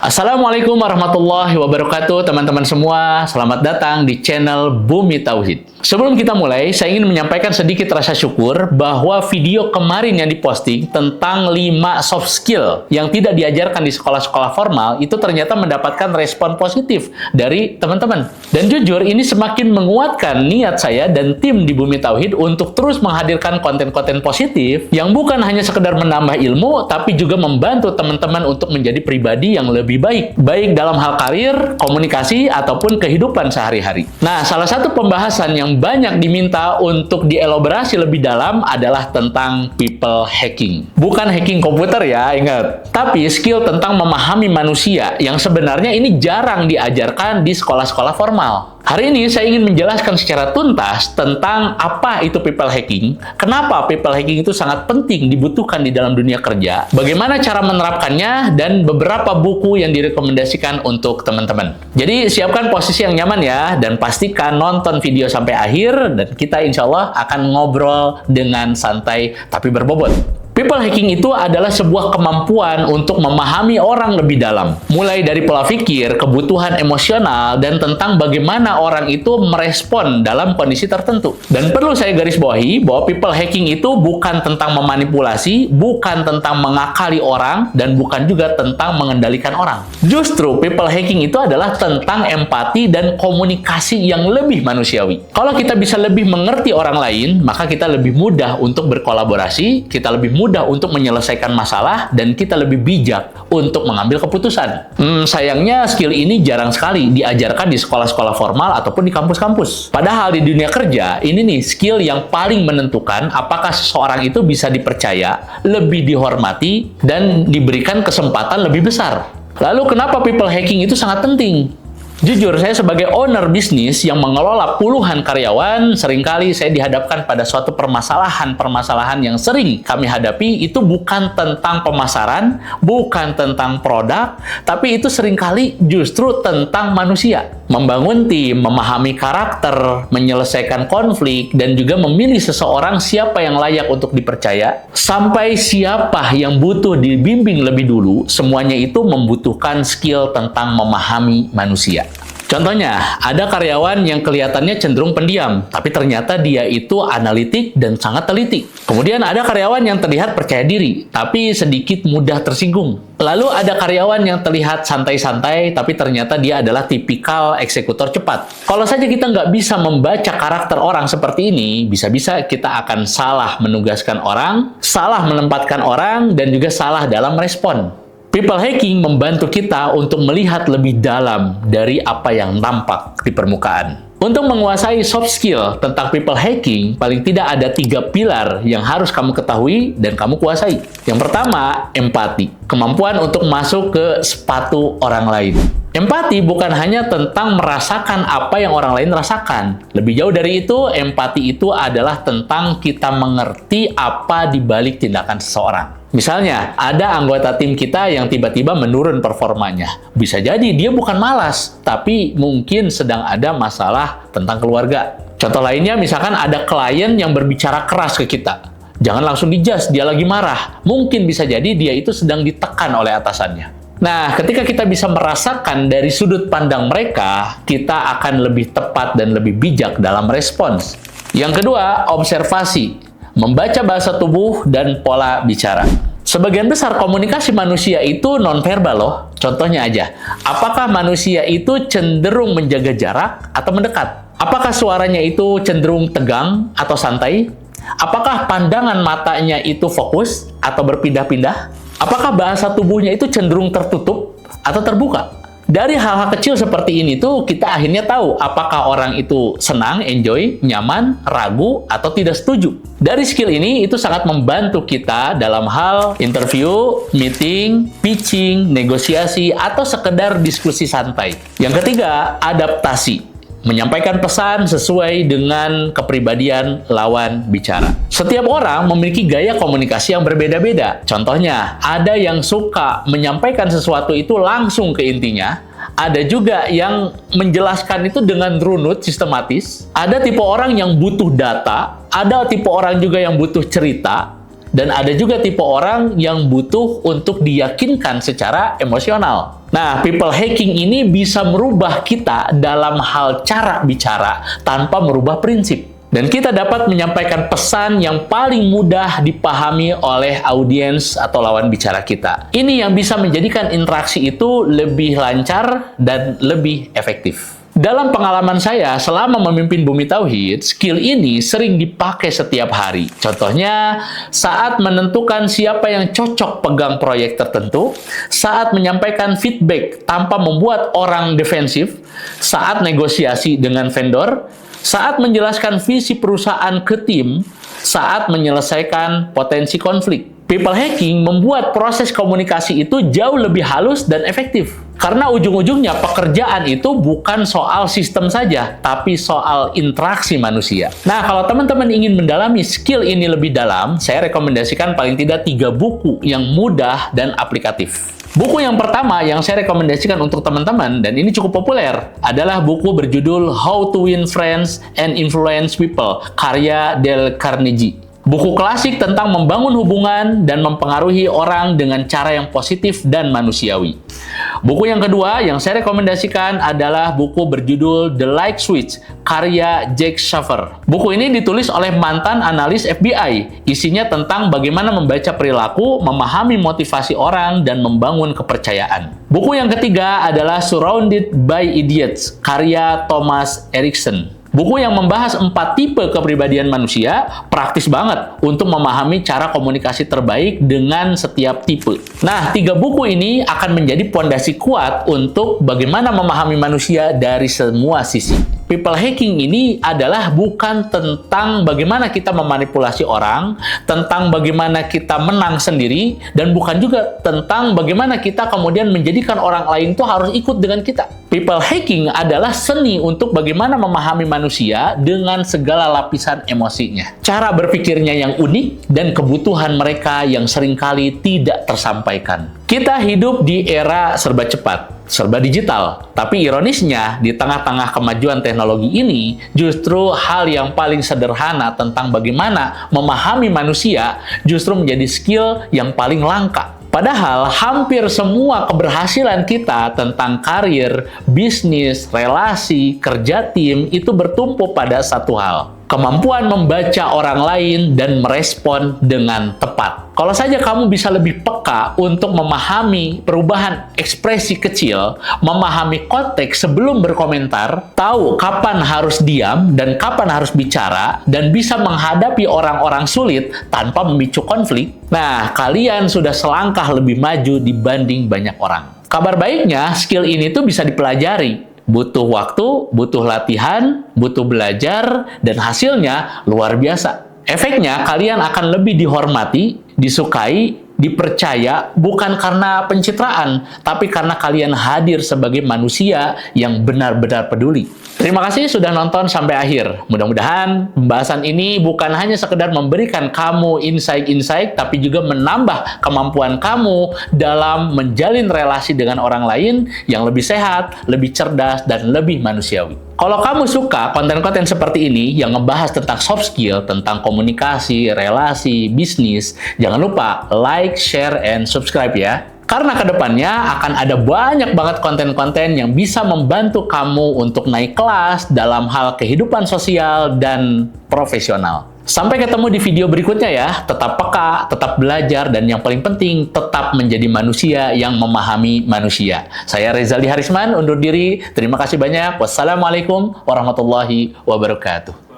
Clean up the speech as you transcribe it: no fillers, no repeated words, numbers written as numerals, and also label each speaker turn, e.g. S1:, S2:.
S1: Assalamualaikum warahmatullahi wabarakatuh, teman-teman semua. Selamat datang di channel Bumi Tauhid. Sebelum kita mulai, saya ingin menyampaikan sedikit rasa syukur bahwa video kemarin yang diposting tentang 5 soft skill yang tidak diajarkan di sekolah-sekolah formal itu ternyata mendapatkan respon positif dari teman-teman. Dan jujur, ini semakin menguatkan niat saya dan tim di Bumi Tauhid untuk terus menghadirkan konten-konten positif yang bukan hanya sekedar menambah ilmu, tapi juga membantu teman-teman untuk menjadi pribadi yang lebih baik dalam hal karir, komunikasi, ataupun kehidupan sehari-hari. Nah, salah satu pembahasan yang banyak diminta untuk dielaborasi lebih dalam adalah tentang people hacking. Bukan hacking komputer ya, ingat. Tapi skill tentang memahami manusia yang sebenarnya ini jarang diajarkan di sekolah-sekolah formal. Hari ini saya ingin menjelaskan secara tuntas tentang apa itu people hacking, kenapa people hacking itu sangat penting dibutuhkan di dalam dunia kerja, bagaimana cara menerapkannya, dan beberapa buku yang direkomendasikan untuk teman-teman. Jadi siapkan posisi yang nyaman ya, dan pastikan nonton video sampai akhir, dan kita insya Allah akan ngobrol dengan santai tapi berbobot. People hacking itu adalah sebuah kemampuan untuk memahami orang lebih dalam. Mulai dari pola pikir, kebutuhan emosional, dan tentang bagaimana orang itu merespon dalam kondisi tertentu. Dan perlu saya garis bawahi bahwa people hacking itu bukan tentang memanipulasi, bukan tentang mengakali orang, dan bukan juga tentang mengendalikan orang. Justru people hacking itu adalah tentang empati dan komunikasi yang lebih manusiawi. Kalau kita bisa lebih mengerti orang lain, maka kita lebih mudah untuk berkolaborasi, kita lebih mudah untuk menyelesaikan masalah, dan kita lebih bijak untuk mengambil keputusan. Sayangnya skill ini jarang sekali diajarkan di sekolah-sekolah formal ataupun di kampus-kampus. Padahal di dunia kerja, ini nih skill yang paling menentukan apakah seseorang itu bisa dipercaya, lebih dihormati, dan diberikan kesempatan lebih besar. Lalu kenapa people hacking itu sangat penting? Jujur, saya sebagai owner bisnis yang mengelola puluhan karyawan, seringkali saya dihadapkan pada suatu permasalahan yang sering kami hadapi. Itu bukan tentang pemasaran, bukan tentang produk, tapi itu seringkali justru tentang manusia. Membangun tim, memahami karakter, menyelesaikan konflik, dan juga memilih seseorang siapa yang layak untuk dipercaya, sampai siapa yang butuh dibimbing lebih dulu, semuanya itu membutuhkan skill tentang memahami manusia. Contohnya, ada karyawan yang kelihatannya cenderung pendiam, tapi ternyata dia itu analitik dan sangat teliti. Kemudian ada karyawan yang terlihat percaya diri, tapi sedikit mudah tersinggung. Lalu ada karyawan yang terlihat santai-santai, tapi ternyata dia adalah tipikal eksekutor cepat. Kalau saja kita nggak bisa membaca karakter orang seperti ini, bisa-bisa kita akan salah menugaskan orang, salah menempatkan orang, dan juga salah dalam respon. People hacking membantu kita untuk melihat lebih dalam dari apa yang nampak di permukaan. Untuk menguasai soft skill tentang people hacking, paling tidak ada 3 pilar yang harus kamu ketahui dan kamu kuasai. Yang pertama, empati. Kemampuan untuk masuk ke sepatu orang lain. Empati bukan hanya tentang merasakan apa yang orang lain rasakan. Lebih jauh dari itu, empati itu adalah tentang kita mengerti apa di balik tindakan seseorang. Misalnya, ada anggota tim kita yang tiba-tiba menurun performanya. Bisa jadi dia bukan malas, tapi mungkin sedang ada masalah tentang keluarga. Contoh lainnya, misalkan ada klien yang berbicara keras ke kita. Jangan langsung dijudge, dia lagi marah. Mungkin bisa jadi dia itu sedang ditekan oleh atasannya. Nah, ketika kita bisa merasakan dari sudut pandang mereka, kita akan lebih tepat dan lebih bijak dalam respons. Yang kedua, observasi. Membaca bahasa tubuh dan pola bicara. Sebagian besar komunikasi manusia itu nonverbal loh. Contohnya aja, apakah manusia itu cenderung menjaga jarak atau mendekat? Apakah suaranya itu cenderung tegang atau santai? Apakah pandangan matanya itu fokus atau berpindah-pindah? Apakah bahasa tubuhnya itu cenderung tertutup atau terbuka? Dari hal-hal kecil seperti ini tuh kita akhirnya tahu apakah orang itu senang, enjoy, nyaman, ragu, atau tidak setuju. Dari skill ini itu sangat membantu kita dalam hal interview, meeting, pitching, negosiasi, atau sekedar diskusi santai. Yang ketiga, adaptasi. Menyampaikan pesan sesuai dengan kepribadian lawan bicara. Setiap orang memiliki gaya komunikasi yang berbeda-beda. Contohnya, ada yang suka menyampaikan sesuatu itu langsung ke intinya. Ada juga yang menjelaskan itu dengan runut, sistematis. Ada tipe orang yang butuh data. Ada tipe orang juga yang butuh cerita. Dan ada juga tipe orang yang butuh untuk diyakinkan secara emosional. Nah, people hacking ini bisa merubah kita dalam hal cara bicara tanpa merubah prinsip. Dan kita dapat menyampaikan pesan yang paling mudah dipahami oleh audiens atau lawan bicara kita. Ini yang bisa menjadikan interaksi itu lebih lancar dan lebih efektif. Dalam pengalaman saya, selama memimpin Bumi Tauhid, skill ini sering dipakai setiap hari. Contohnya, saat menentukan siapa yang cocok pegang proyek tertentu, saat menyampaikan feedback tanpa membuat orang defensif, saat negosiasi dengan vendor, saat menjelaskan visi perusahaan ke tim, saat menyelesaikan potensi konflik. People hacking membuat proses komunikasi itu jauh lebih halus dan efektif. Karena ujung-ujungnya pekerjaan itu bukan soal sistem saja, tapi soal interaksi manusia. Nah, kalau teman-teman ingin mendalami skill ini lebih dalam, saya rekomendasikan paling tidak 3 buku yang mudah dan aplikatif. Buku yang pertama yang saya rekomendasikan untuk teman-teman, dan ini cukup populer, adalah buku berjudul How to Win Friends and Influence People, karya Dale Carnegie. Buku klasik tentang membangun hubungan dan mempengaruhi orang dengan cara yang positif dan manusiawi. Buku yang kedua yang saya rekomendasikan adalah buku berjudul The Light Switch, karya Jack Shaffer. Buku ini ditulis oleh mantan analis FBI. Isinya tentang bagaimana membaca perilaku, memahami motivasi orang, dan membangun kepercayaan. Buku yang ketiga adalah Surrounded by Idiots, karya Thomas Erikson. Buku yang membahas 4 tipe kepribadian manusia, praktis banget untuk memahami cara komunikasi terbaik dengan setiap tipe. Nah, 3 buku ini akan menjadi pondasi kuat untuk bagaimana memahami manusia dari semua sisi. People hacking ini adalah bukan tentang bagaimana kita memanipulasi orang, tentang bagaimana kita menang sendiri, dan bukan juga tentang bagaimana kita kemudian menjadikan orang lain itu harus ikut dengan kita. People hacking adalah seni untuk bagaimana memahami manusia dengan segala lapisan emosinya. Cara berpikirnya yang unik dan kebutuhan mereka yang seringkali tidak tersampaikan. Kita hidup di era serba cepat, serba digital. Tapi ironisnya, di tengah-tengah kemajuan teknologi ini, justru hal yang paling sederhana tentang bagaimana memahami manusia justru menjadi skill yang paling langka. Padahal hampir semua keberhasilan kita tentang karir, bisnis, relasi, kerja tim itu bertumpu pada satu hal. Kemampuan membaca orang lain dan merespon dengan tepat. Kalau saja kamu bisa lebih peka untuk memahami perubahan ekspresi kecil, memahami konteks sebelum berkomentar, tahu kapan harus diam dan kapan harus bicara, dan bisa menghadapi orang-orang sulit tanpa memicu konflik, nah, kalian sudah selangkah lebih maju dibanding banyak orang. Kabar baiknya, skill ini tuh bisa dipelajari. Butuh waktu, butuh latihan, butuh belajar, dan hasilnya luar biasa. Efeknya, kalian akan lebih dihormati, disukai, dipercaya, bukan karena pencitraan, tapi karena kalian hadir sebagai manusia yang benar-benar peduli. Terima kasih sudah nonton sampai akhir. Mudah-mudahan pembahasan ini bukan hanya sekedar memberikan kamu insight-insight, tapi juga menambah kemampuan kamu dalam menjalin relasi dengan orang lain yang lebih sehat, lebih cerdas, dan lebih manusiawi. Kalau kamu suka konten-konten seperti ini yang ngebahas tentang soft skill, tentang komunikasi, relasi, bisnis, jangan lupa like, share, and subscribe ya. Karena kedepannya akan ada banyak banget konten-konten yang bisa membantu kamu untuk naik kelas dalam hal kehidupan sosial dan profesional. Sampai ketemu di video berikutnya ya. Tetap peka, tetap belajar, dan yang paling penting, tetap menjadi manusia yang memahami manusia. Saya Rezaldi Harisman, undur diri. Terima kasih banyak. Wassalamualaikum warahmatullahi wabarakatuh.